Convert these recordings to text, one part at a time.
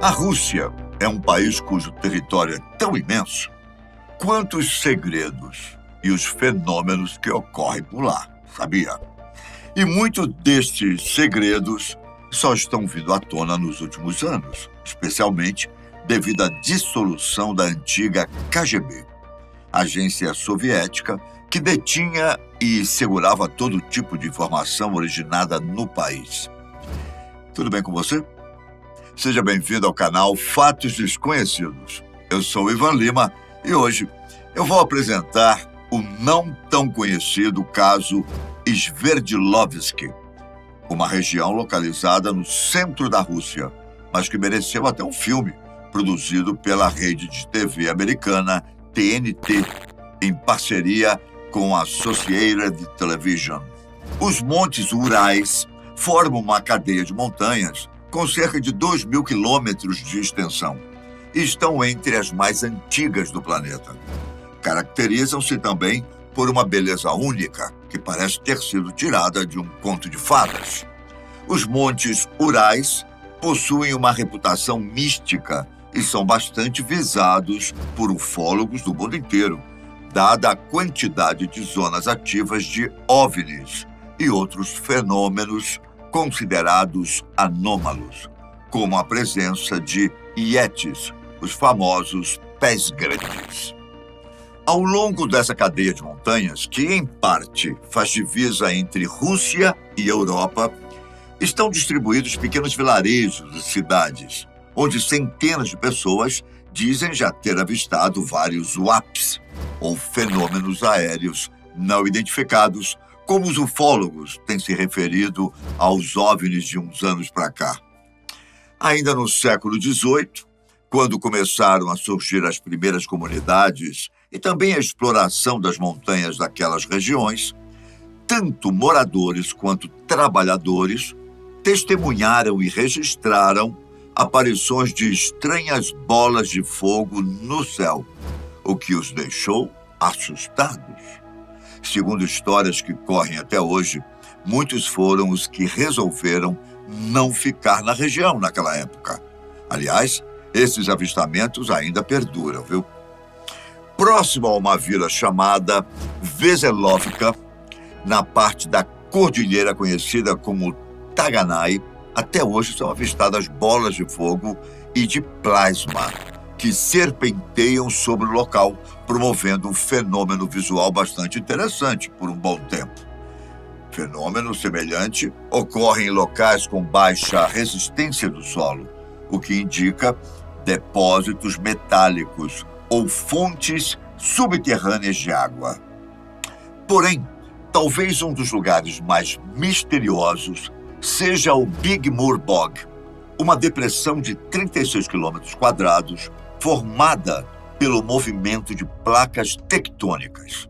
A Rússia é um país cujo território é tão imenso quanto os segredos e os fenômenos que ocorrem por lá, sabia? E muitos destes segredos só estão vindo à tona nos últimos anos, especialmente devido à dissolução da antiga KGB, agência soviética que detinha e segurava todo tipo de informação originada no país. Tudo bem com você? Seja bem-vindo ao canal Fatos Desconhecidos. Eu sou Ivan Lima e hoje eu vou apresentar o não tão conhecido caso Sverdlovsk, uma região localizada no centro da Rússia, mas que mereceu até um filme produzido pela rede de TV americana TNT, em parceria com a Associated Television. Os Montes Urais formam uma cadeia de montanhas com cerca de 2.000 quilômetros de extensão e estão entre as mais antigas do planeta. Caracterizam-se também por uma beleza única, que parece ter sido tirada de um conto de fadas. Os Montes Urais possuem uma reputação mística e são bastante visados por ufólogos do mundo inteiro, dada a quantidade de zonas ativas de OVNIs e outros fenômenos considerados anômalos, como a presença de Yetis, os famosos pés grandes. Ao longo dessa cadeia de montanhas, que em parte faz divisa entre Rússia e Europa, estão distribuídos pequenos vilarejos e cidades, onde centenas de pessoas dizem já ter avistado vários WAPs, ou fenômenos aéreos não identificados, como os ufólogos têm se referido aos OVNIs de uns anos para cá. Ainda no século XVIII, quando começaram a surgir as primeiras comunidades e também a exploração das montanhas daquelas regiões, tanto moradores quanto trabalhadores testemunharam e registraram aparições de estranhas bolas de fogo no céu, o que os deixou assustados. Segundo histórias que correm até hoje, muitos foram os que resolveram não ficar na região naquela época. Aliás, esses avistamentos ainda perduram, viu? Próximo a uma vila chamada Veselovka, na parte da cordilheira conhecida como Taganai, até hoje são avistadas bolas de fogo e de plasma que serpenteiam sobre o local, promovendo um fenômeno visual bastante interessante por um bom tempo. Fenômeno semelhante ocorre em locais com baixa resistência do solo, o que indica depósitos metálicos ou fontes subterrâneas de água. Porém, talvez um dos lugares mais misteriosos seja o Big Moor Bog, uma depressão de 36 quilômetros quadrados formada pelo movimento de placas tectônicas.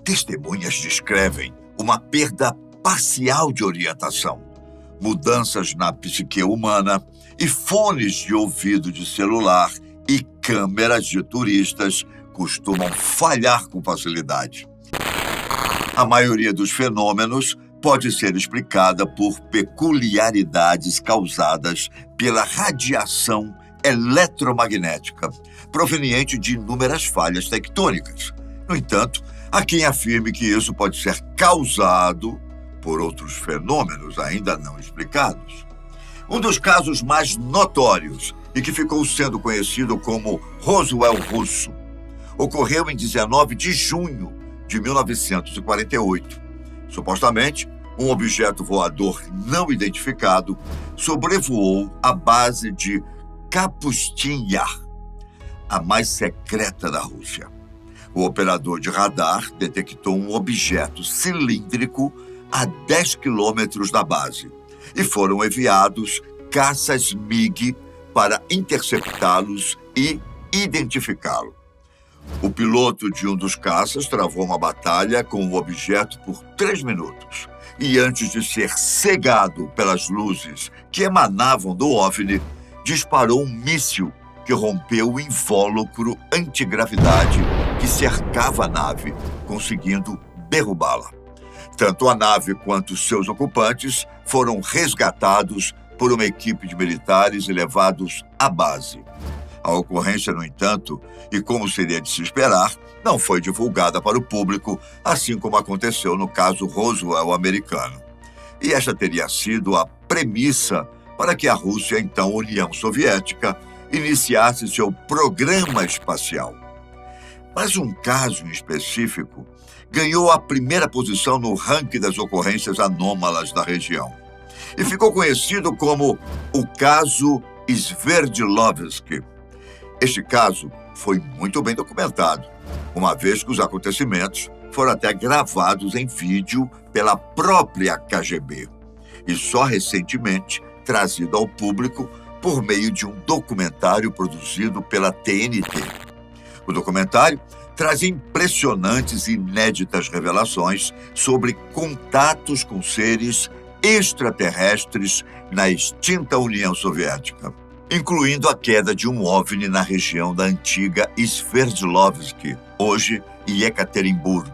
Testemunhas descrevem uma perda parcial de orientação, mudanças na psique humana e fones de ouvido de celular e câmeras de turistas costumam falhar com facilidade. A maioria dos fenômenos pode ser explicada por peculiaridades causadas pela radiação eletromagnética, proveniente de inúmeras falhas tectônicas. No entanto, há quem afirme que isso pode ser causado por outros fenômenos ainda não explicados. Um dos casos mais notórios e que ficou sendo conhecido como Roswell russo ocorreu em 19 de junho de 1948. Supostamente, um objeto voador não identificado sobrevoou a base de Kapustin Yar, a mais secreta da Rússia. O operador de radar detectou um objeto cilíndrico a 10 quilômetros da base e foram enviados caças MiG para interceptá-los e identificá-lo. O piloto de um dos caças travou uma batalha com o objeto por 3 minutos e, antes de ser cegado pelas luzes que emanavam do OVNI, disparou um míssil que rompeu o invólucro antigravidade que cercava a nave, conseguindo derrubá-la. Tanto a nave quanto seus ocupantes foram resgatados por uma equipe de militares e levados à base. A ocorrência, no entanto, e como seria de se esperar, não foi divulgada para o público, assim como aconteceu no caso Roswell americano. E esta teria sido a premissa para que a Rússia, então União Soviética, iniciasse seu programa espacial. Mas um caso em específico ganhou a primeira posição no ranking das ocorrências anômalas da região e ficou conhecido como o caso Sverdlovsky. Este caso foi muito bem documentado, uma vez que os acontecimentos foram até gravados em vídeo pela própria KGB e só recentemente trazido ao público por meio de um documentário produzido pela TNT. O documentário traz impressionantes e inéditas revelações sobre contatos com seres extraterrestres na extinta União Soviética, incluindo a queda de um OVNI na região da antiga Sverdlovsky, hoje em Ekaterimburgo,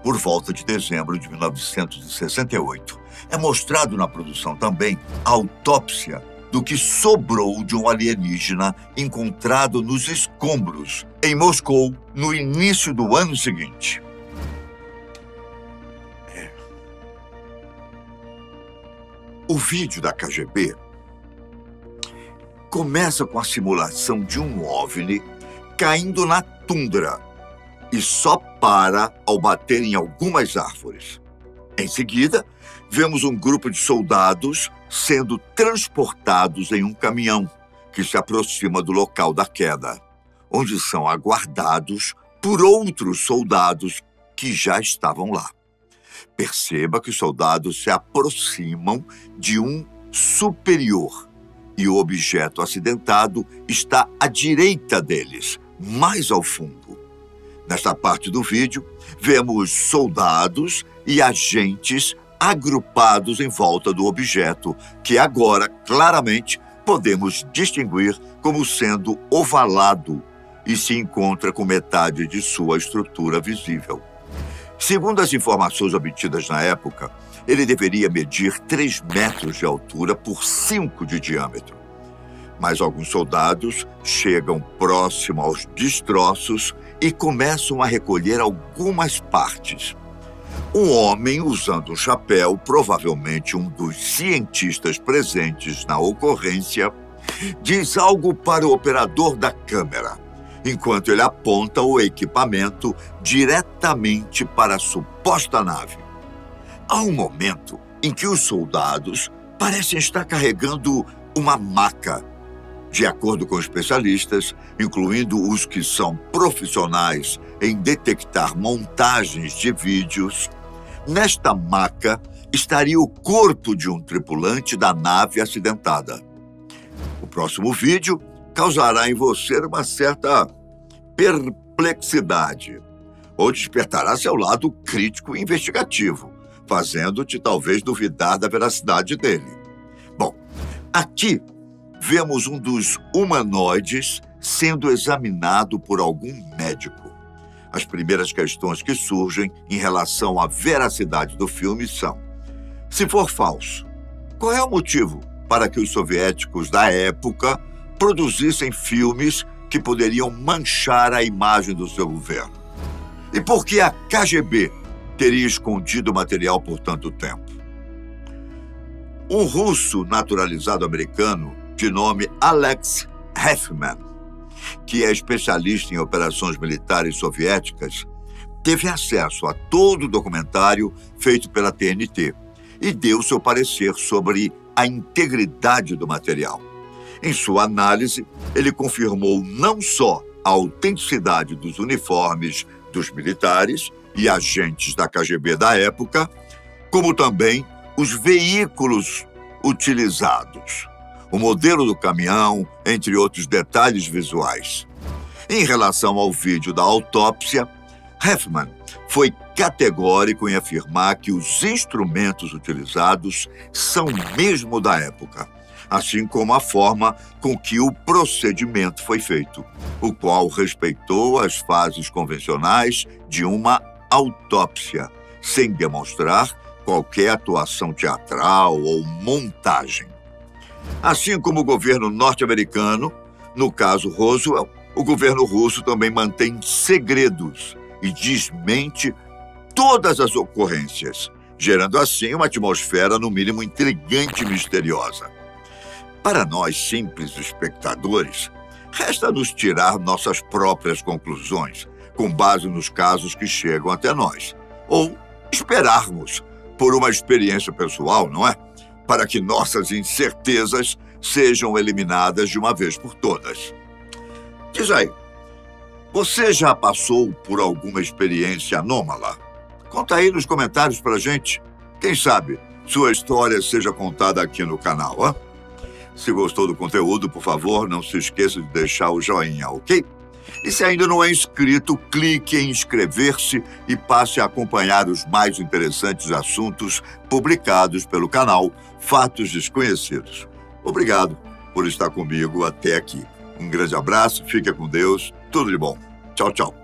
por volta de dezembro de 1968. É mostrado na produção também a autópsia do que sobrou de um alienígena encontrado nos escombros em Moscou no início do ano seguinte. O vídeo da KGB começa com a simulação de um OVNI caindo na tundra e só para ao bater em algumas árvores. Em seguida, vemos um grupo de soldados sendo transportados em um caminhão que se aproxima do local da queda, onde são aguardados por outros soldados que já estavam lá. Perceba que os soldados se aproximam de um superior e o objeto acidentado está à direita deles, mais ao fundo. Nesta parte do vídeo, vemos soldados e agentes agrupados em volta do objeto, que agora, claramente, podemos distinguir como sendo ovalado e se encontra com metade de sua estrutura visível. Segundo as informações obtidas na época, ele deveria medir 3 metros de altura por 5 de diâmetro. Mas alguns soldados chegam próximo aos destroços e começam a recolher algumas partes. Um homem usando um chapéu, provavelmente um dos cientistas presentes na ocorrência, diz algo para o operador da câmera, enquanto ele aponta o equipamento diretamente para a suposta nave. Há um momento em que os soldados parecem estar carregando uma maca. De acordo com especialistas, incluindo os que são profissionais em detectar montagens de vídeos, nesta maca estaria o corpo de um tripulante da nave acidentada. O próximo vídeo causará em você uma certa perplexidade, ou despertará seu lado crítico e investigativo, fazendo-te talvez duvidar da veracidade dele. Bom, aqui vemos um dos humanoides sendo examinado por algum médico. As primeiras questões que surgem em relação à veracidade do filme são: se for falso, qual é o motivo para que os soviéticos da época produzissem filmes que poderiam manchar a imagem do seu governo? E por que a KGB teria escondido o material por tanto tempo? Um russo naturalizado americano de nome Alex Hefman, que é especialista em operações militares soviéticas, teve acesso a todo o documentário feito pela TNT e deu seu parecer sobre a integridade do material. Em sua análise, ele confirmou não só a autenticidade dos uniformes dos militares e agentes da KGB da época, como também os veículos utilizados, o modelo do caminhão, entre outros detalhes visuais. Em relação ao vídeo da autópsia, Hefman foi categórico em afirmar que os instrumentos utilizados são mesmo da época, assim como a forma com que o procedimento foi feito, o qual respeitou as fases convencionais de uma autópsia, sem demonstrar qualquer atuação teatral ou montagem. Assim como o governo norte-americano, no caso Roswell, o governo russo também mantém segredos e desmente todas as ocorrências, gerando assim uma atmosfera, no mínimo, intrigante e misteriosa. Para nós, simples espectadores, resta-nos tirar nossas próprias conclusões, com base nos casos que chegam até nós, ou esperarmos por uma experiência pessoal, não é? Para que nossas incertezas sejam eliminadas de uma vez por todas. Diz aí, você já passou por alguma experiência anômala? Conta aí nos comentários pra gente. Quem sabe sua história seja contada aqui no canal, ó? Se gostou do conteúdo, por favor, não se esqueça de deixar o joinha, ok? E se ainda não é inscrito, clique em inscrever-se e passe a acompanhar os mais interessantes assuntos publicados pelo canal Fatos Desconhecidos. Obrigado por estar comigo até aqui. Um grande abraço, fique com Deus, tudo de bom. Tchau, tchau.